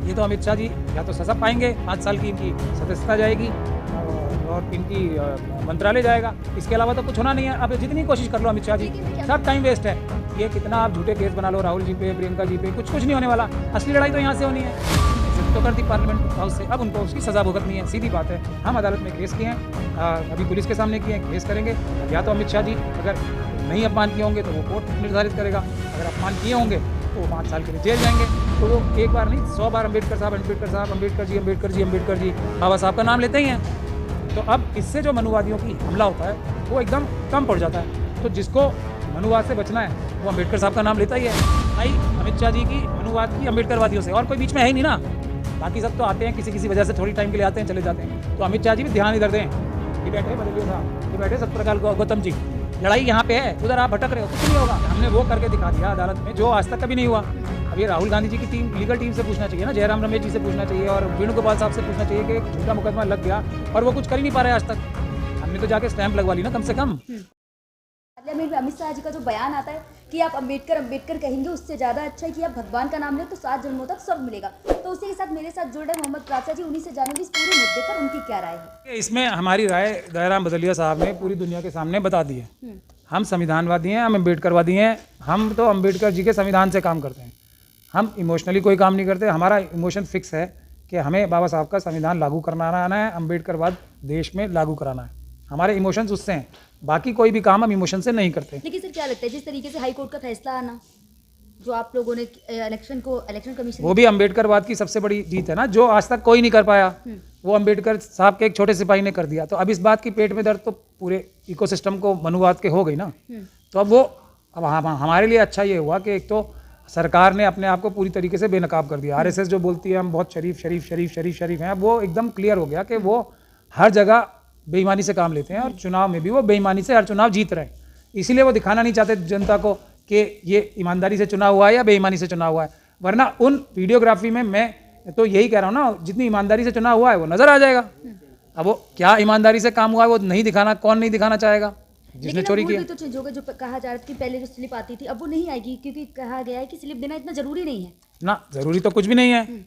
ये तो अमित शाह जी या तो सजा पाएंगे, 5 साल की इनकी सदस्यता जाएगी और इनकी मंत्रालय जाएगा। इसके अलावा तो कुछ होना नहीं है। अब जितनी कोशिश कर लो अमित शाह जी, सब टाइम वेस्ट है। ये कितना आप झूठे केस बना लो राहुल जी पे, प्रियंका जी पे, कुछ नहीं होने वाला। असली लड़ाई तो यहाँ से होनी है। तो कर दी पार्लियामेंट हाउस से, अब उनको उसकी सजा भुगतनी है, सीधी बात है। हम अदालत में केस किए हैं, अभी पुलिस के सामने किए हैं, केस करेंगे। अब या तो अमित शाह जी अगर नहीं अपमान किए होंगे तो वो कोर्ट निर्धारित करेगा, अगर अपमान किए होंगे तो वो 5 साल के लिए जेल जाएंगे। तो वो एक बार नहीं 100 बार अम्बेडकर साहब, अम्बेडकर साहब, अम्बेडकर जी, अम्बेडकर जी, अम्बेडकर जी, बाबा साहब का नाम लेते ही हैं। तो अब इससे जो मनुवादियों की हमला होता है वो एकदम कम पड़ जाता है। तो जिसको मनुवाद से बचना है वो अम्बेडकर साहब का नाम लेता ही है। भाई अमित शाह जी की मनुवाद की अम्बेडकरवादियों से, और कोई बीच में है ही नहीं ना। बाकी सब तो आते हैं किसी वजह से, थोड़ी टाइम के लिए आते हैं, चले जाते हैं। तो अमित शाह जी भी ध्यान इधर दें। ये बैठे बदलिए साहब, ये बैठे सत्यप्रकाश गौतम जी, लड़ाई यहाँ पे है, उधर आप भटक रहे हो, कुछ नहीं होगा। हमने वो करके दिखा दिया अदालत में जो आज तक कभी नहीं हुआ। अब ये राहुल गांधी जी की टीम, लीगल टीम से पूछना चाहिए ना, जयराम रमेश जी से पूछना चाहिए और वेणुगोपाल साहब से पूछना चाहिए कि एक झूठा मुकदमा लग गया और वो कुछ कर ही नहीं पा रहे आज तक। हमने तो जाके स्टैंप लगवा ली ना कम से कम। पार्लियामेंट में अमित शाह जी का जो बयान आता है कि आप अम्बेडकर कहेंगे, उससे ज़्यादा अच्छा है कि आप भगवान का नाम लें तो 7 जन्मों तक स्वर्ग मिलेगा। तो उसी के साथ मेरे साथ जुड़ रहे मोहम्मद प्राचा जी, उन्हीं से जानेंगे इस पूरे मुद्दे पर उनकी क्या राय है। इसमें हमारी राय जयराम बदलिया साहब ने पूरी दुनिया के सामने बता दी है। हम संविधानवादी हैं, हम अम्बेडकरवादी हैं। हम तो अम्बेडकर जी के संविधान से काम करते हैं। हम इमोशनली कोई काम नहीं करते। हमारा इमोशन फिक्स है कि हमें बाबा साहब का संविधान लागू कराना है, अम्बेडकरवाद देश में लागू कराना है। हमारे इमोशंस उससे हैं, बाकी कोई भी काम हम इमोशन से नहीं करते। लेकिन सर क्या लगता है जिस तरीके से हाई कोर्ट का फैसला आना, जो आप लोगों ने इलेक्शन कमीशन, वो भी अम्बेडकरवाद की सबसे बड़ी जीत है ना, जो आज तक कोई नहीं कर पाया, वो अम्बेडकर साहब के एक छोटे सिपाही ने कर दिया। तो अब इस बात की पेट में दर्द तो पूरे इकोसिस्टम को मनुवाद के हो गई ना। तो अब हमारे लिए अच्छा ये हुआ कि एक तो सरकार ने अपने आप को पूरी तरीके से बेनकाब कर दिया। आरएसएस जो बोलती है हम बहुत शरीफ हैं, अब वो एकदम क्लियर हो गया कि वो हर जगह बेईमानी से काम लेते हैं और चुनाव में भी वो बेईमानी से हर चुनाव जीत रहे हैं। इसीलिए वो दिखाना नहीं चाहते जनता को कि ये ईमानदारी से चुनाव हुआ है या बेईमानी से चुनाव हुआ है। वरना उन वीडियोग्राफी में मैं तो यही कह रहा हूँ ना, जितनी ईमानदारी से चुनाव हुआ है वो नजर आ जाएगा। अब वो क्या ईमानदारी से काम हुआ है वो नहीं दिखाना, कौन नहीं दिखाना चाहेगा जिसने चोरी किया। तो चेंज होगा, जो कहा जा रहा था कि पहले जो स्लिप आती थी अब वो नहीं आएगी, क्योंकि कहा गया है कि स्लिप देना इतना जरूरी नहीं है ना। जरूरी तो कुछ भी नहीं है,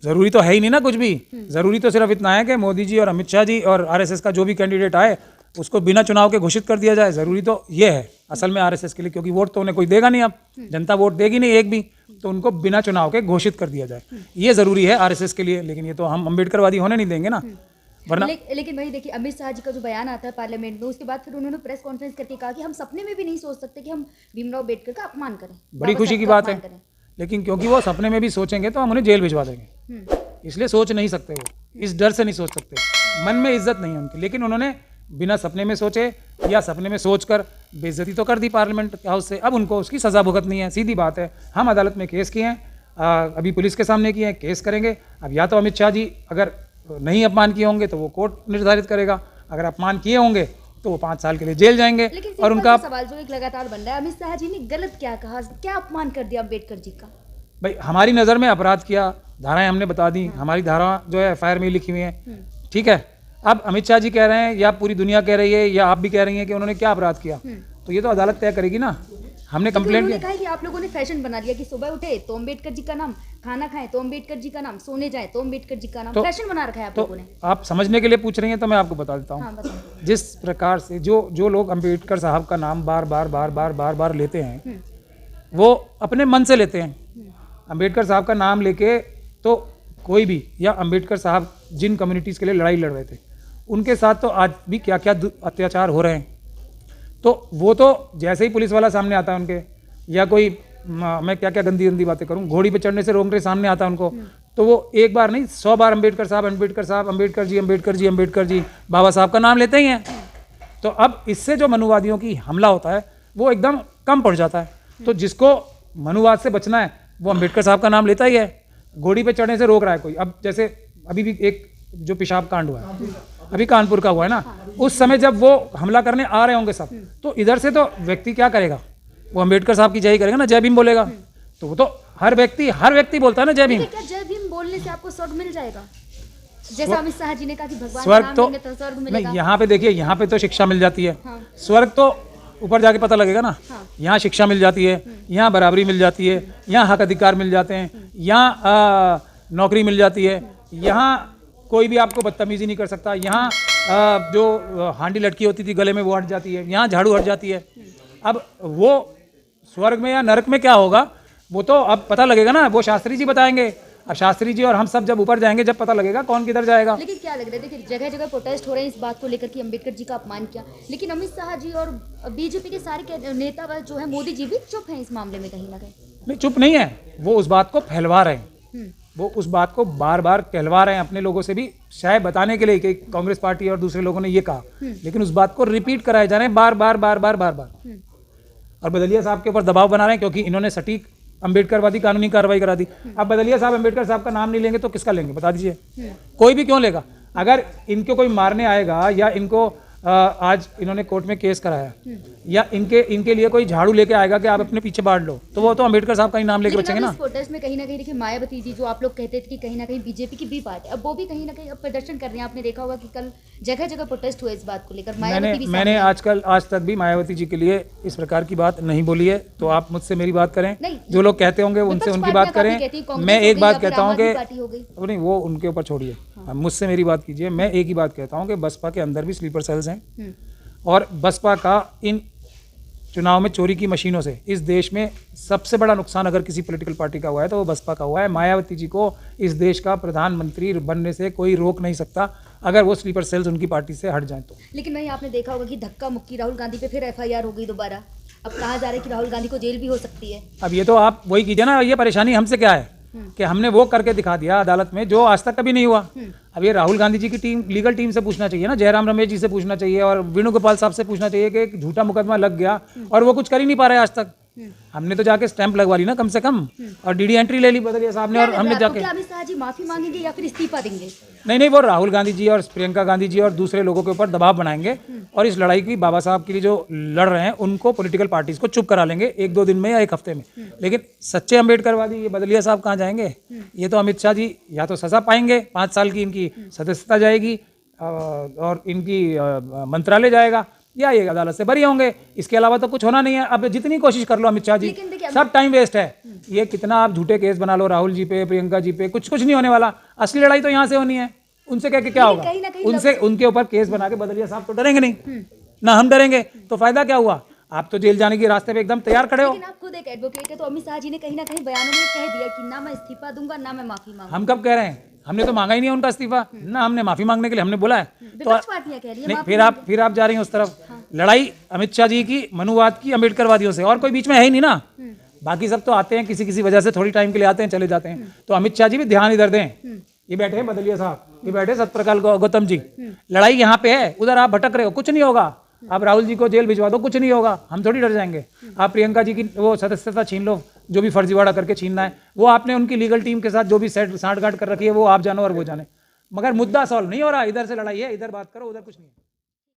जरूरी तो है ही नहीं ना कुछ भी। जरूरी तो सिर्फ इतना है कि मोदी जी और अमित शाह जी और आरएसएस का जो भी कैंडिडेट आए उसको बिना चुनाव के घोषित कर दिया जाए। जरूरी तो ये है असल में आरएसएस के लिए, क्योंकि वोट तो उन्हें कोई देगा नहीं, अब जनता वोट देगी नहीं एक भी, तो उनको बिना चुनाव के घोषित कर दिया जाए, ये जरूरी है आरएसएस के लिए। लेकिन ये तो हम अम्बेडकरवादी होने नहीं देंगे ना, वरना। लेकिन भाई देखिए, अमित शाह जी का जो बयान आता है पार्लियामेंट में, उसके बाद फिर उन्होंने प्रेस कॉन्फ्रेंस करके कहा कि हम सपने में भी नहीं सोच सकते कि हम भीमराव अम्बेडकर का अपमान करें। बड़ी खुशी की बात है, लेकिन क्योंकि वो सपने में भी सोचेंगे तो हम उन्हें जेल भिजवा देंगे, इसलिए सोच नहीं सकते। वो इस डर से नहीं सोच सकते, मन में इज्जत नहीं है उनकी। लेकिन उन्होंने बिना सपने में सोचे या सपने में सोचकर बेइज्जती तो कर दी पार्लियामेंट हाउस से, अब उनको उसकी सजा भुगतनी है, सीधी बात है। हम अदालत में केस किए हैं, अभी पुलिस के सामने किए हैं, केस करेंगे। अब या तो अमित शाह जी अगर नहीं अपमान किए होंगे तो वो कोर्ट निर्धारित करेगा, अगर अपमान किए होंगे तो वो 5 साल के लिए जेल जाएंगे। और उनका सवाल जो एक लगातार बन रहा है, अमित शाह जी ने गलत क्या कहा, क्या अपमान कर दिया अम्बेडकर जी का? भाई हमारी नज़र में अपराध किया, धाराएं हमने बता दी, हमारी धारा जो है एफआईआर में लिखी हुई है, ठीक है। अब अमित शाह जी कह रहे हैं या पूरी दुनिया कह रही है या आप भी कह रही हैं कि उन्होंने क्या अपराध किया, तो ये तो अदालत तय करेगी ना। हमने कंप्लेंट किया है कि आप लोगों ने फैशन बना लिया कि सुबह उठे तो अम्बेडकर जी का नाम, खाना खाएं तो अम्बेडकर जी का नाम, सोने जाएं तो अम्बेडकर जी का नाम, तो फैशन बना रखा है आप लोगों ने। आप समझने के लिए पूछ रही हैं तो मैं आपको बता देता हूँ। जिस प्रकार से जो लोग अम्बेडकर साहब का नाम बार बार लेते हैं, वो अपने मन से लेते हैं। अम्बेडकर साहब का नाम लेके तो कोई भी, या अम्बेडकर साहब जिन कम्युनिटीज़ के लिए लड़ाई लड़ रहे थे उनके साथ तो आज भी क्या क्या अत्याचार हो रहे हैं, तो वो तो जैसे ही पुलिस वाला सामने आता है उनके, या कोई मैं क्या क्या गंदी बातें करूं, घोड़ी पे चढ़ने से रोकने सामने आता है उनको, तो वो एक बार नहीं 100 बार अम्बेडकर साहब, अम्बेडकर जी, बाबा साहब का नाम लेते ही हैं। तो अब इससे जो मनुवादियों की हमला होता है वो एकदम कम पड़ जाता है। तो जिसको मनुवाद से बचना है वो अम्बेडकर साहब का नाम लेता ही है। घोड़ी पे चढ़ने से रोक रहा है कोई, अब जैसे अभी भी एक जो पेशाब कांड हुआ है, अभी कानपुर का हुआ है ना, उस समय जब वो हमला करने आ रहे होंगे सब, तो इधर से तो व्यक्ति क्या करेगा, वो अम्बेडकर साहब की जय करेगा ना, जय भीम बोलेगा। तो वो तो हर व्यक्ति बोलता है ना जय भीम। क्या जय भीम बोलने से आपको स्वर्ग मिल जाएगा, जैसा अमित शाह जी ने कहा कि भगवान स्वर्ग तो स्वर्ग मिलेगा? नहीं, यहाँ पे देखिए, यहाँ पे तो शिक्षा मिल जाती है, स्वर्ग तो ऊपर जाके पता लगेगा ना। यहाँ शिक्षा मिल जाती है, यहाँ बराबरी मिल जाती है, यहाँ हक अधिकार मिल जाते हैं, यहाँ नौकरी मिल जाती है। यहाँ कोई भी आपको बदतमीजी नहीं कर सकता। यहाँ जो हांडी लटकी होती थी गले में वो हट जाती है, यहाँ झाड़ू हट जाती है। अब वो स्वर्ग में या नरक में क्या होगा वो तो अब पता लगेगा ना, वो शास्त्री जी बताएंगे। अब शास्त्री जी और हम सब जब ऊपर जाएंगे जब पता लगेगा कौन किधर जाएगा। लेकिन क्या लग रहा है, देखिए जगह जगह प्रोटेस्ट हो रहे हैं इस बात को लेकर कि अंबेडकर जी का अपमान किया, लेकिन अमित शाह जी और बीजेपी के सारे नेता जो है मोदी जी भी चुप हैं इस मामले में कहीं ना कहीं। नहीं, चुप नहीं है, वो उस बात को फैलवा रहे हैं। वो उस बात को बार बार कहलवा रहे हैं अपने लोगों से भी, शायद बताने के लिए कि कांग्रेस पार्टी और दूसरे लोगों ने ये कहा, लेकिन उस बात को रिपीट कराए जा रहे हैं बार बार बार बार बार बार। और बदलिया साहब के ऊपर दबाव बना रहे हैं क्योंकि इन्होंने सटीक अंबेडकरवादी कानूनी कार्रवाई करा दी। अब बदलिया साहब अंबेडकर साहब का नाम नहीं लेंगे तो किसका लेंगे बता दीजिए। कोई भी क्यों लेगा? अगर इनको कोई मारने आएगा या इनको आज इन्होंने कोर्ट में केस कराया या इनके लिए कोई झाड़ू लेके आएगा कि आप अपने पीछे बांट लो, तो वो तो अंबेडकर साहब का ही नाम लेके बचेंगे ना। इस प्रोटेस्ट में कहीं ना कहीं देखिए मायावती जी जो आप लोग कहते थे कि कहीं ना कहीं बीजेपी की भी पार्टी, अब वो भी कहीं ना कहीं अब प्रदर्शन कर रहे हैं। आपने देखा होगा कि कल जगह जगह प्रोटेस्ट हुए इस बात को लेकर। मैंने आज तक भी मायावती जी के लिए इस प्रकार की बात नहीं बोली है, तो आप मुझसे मेरी बात करें। जो लोग कहते होंगे उनसे उनकी बात करें। मैं एक बात कहता हूँ कि नहीं, वो उनके ऊपर छोड़िए, मुझसे मेरी बात कीजिए। मैं एक ही बात कहता हूँ कि बसपा के अंदर भी स्लीपर सेल्स हैं और बसपा का इन चुनाव में चोरी की मशीनों से इस देश में सबसे बड़ा नुकसान अगर किसी पॉलिटिकल पार्टी का हुआ है तो वो बसपा का हुआ है। मायावती जी को इस देश का प्रधानमंत्री बनने से कोई रोक नहीं सकता अगर वो स्लीपर सेल्स उनकी पार्टी से हट जाएं तो। लेकिन वहीं आपने देखा होगा कि धक्का मुक्की राहुल गांधी पे फिर एफआईआर हो गई दोबारा। अब कहा जा रहा है कि राहुल गांधी को जेल भी हो सकती है। अब ये तो आप वही कीजिए ना, ये परेशानी हमसे क्या है कि हमने वो करके दिखा दिया अदालत में जो आज तक कभी नहीं हुआ। अब ये राहुल गांधी जी की टीम, लीगल टीम से पूछना चाहिए ना, जयराम रमेश जी से पूछना चाहिए और वेणुगोपाल साहब से पूछना चाहिए कि एक झूठा मुकदमा लग गया और वो कुछ कर ही नहीं पा रहे आज तक। हमने तो जाके स्टैंप लगवा ली ना कम से कम, और डीडी एंट्री ले ली बदलिया साहब ने, और हमने जाके। अमित शाह जी माफी मांगेंगे या फिर इस्तीफा देंगे? नहीं, वो राहुल गांधी जी और प्रियंका गांधी जी और दूसरे लोगों के ऊपर दबाव बनाएंगे और इस लड़ाई की बाबा साहब के लिए जो लड़ रहे हैं उनको पॉलिटिकल पार्टीज को चुप करा लेंगे 1-2 दिन में या 1 हफ्ते में। लेकिन सच्चे अम्बेडकरवादी ये बदलिया साहब कहाँ जाएंगे? ये तो अमित शाह जी या तो सजा पाएंगे, 5 साल की इनकी सदस्यता जाएगी और इनकी मंत्रालय जाएगा, या ये अदालत से बरी होंगे। इसके अलावा तो कुछ होना नहीं है। अब जितनी कोशिश कर लो अमित शाह जी, सब टाइम वेस्ट है। ये कितना आप झूठे केस बना लो राहुल जी पे, प्रियंका जी पे, कुछ नहीं होने वाला। असली लड़ाई तो यहाँ से होनी है। उनसे कह के क्या होगा? उनसे उनके ऊपर केस बना के बदलिया साहब तो डरेंगे नहीं ना, हम डरेंगे तो फायदा क्या हुआ? आप तो जेल जाने के रास्ते पे एकदम तैयार खड़े हो। लेकिन आप खुद एक एडवोकेट है, तो अमित शाह जी ने कहीं ना कहीं बयानों में कह दिया कि ना मैं इस्तीफा दूंगा ना मैं माफी मांगूंगा। हम कब कह रहे हैं? हमने तो मांगा ही नहीं है उनका इस्तीफा, ना हमने माफी मांगने के लिए हमने बोला है। तो पार्टियां कह रही हैं नहीं, फिर आप जा रही हैं उस तरफ। लड़ाई अमित शाह जी की मनुवाद की अम्बेडकरवादियों से, और कोई बीच में है ही नहीं ना। बाकी सब तो आते हैं किसी किसी वजह से, थोड़ी टाइम के लिए आते हैं चले जाते हैं। तो अमित शाह जी भी ध्यान इधर दें। ये बैठे हैं बदलिया साहब, ये बैठे सतप्रकाल गौतम जी। लड़ाई यहाँ पे है, उधर आप भटक रहे हो, कुछ नहीं होगा। आप राहुल जी को जेल भिजवा दो, कुछ नहीं होगा, हम थोड़ी डर जाएंगे। आप प्रियंका जी की वो सदस्यता छीन लो, जो भी फर्जीवाड़ा करके छीनना है वो आपने उनकी लीगल टीम के साथ जो भी साठ गांठ कर रखी है वो आप जानो और वो जाने, मगर मुद्दा सॉल्व नहीं हो रहा। इधर से लड़ाई है, इधर बात करो, उधर कुछ नहीं है।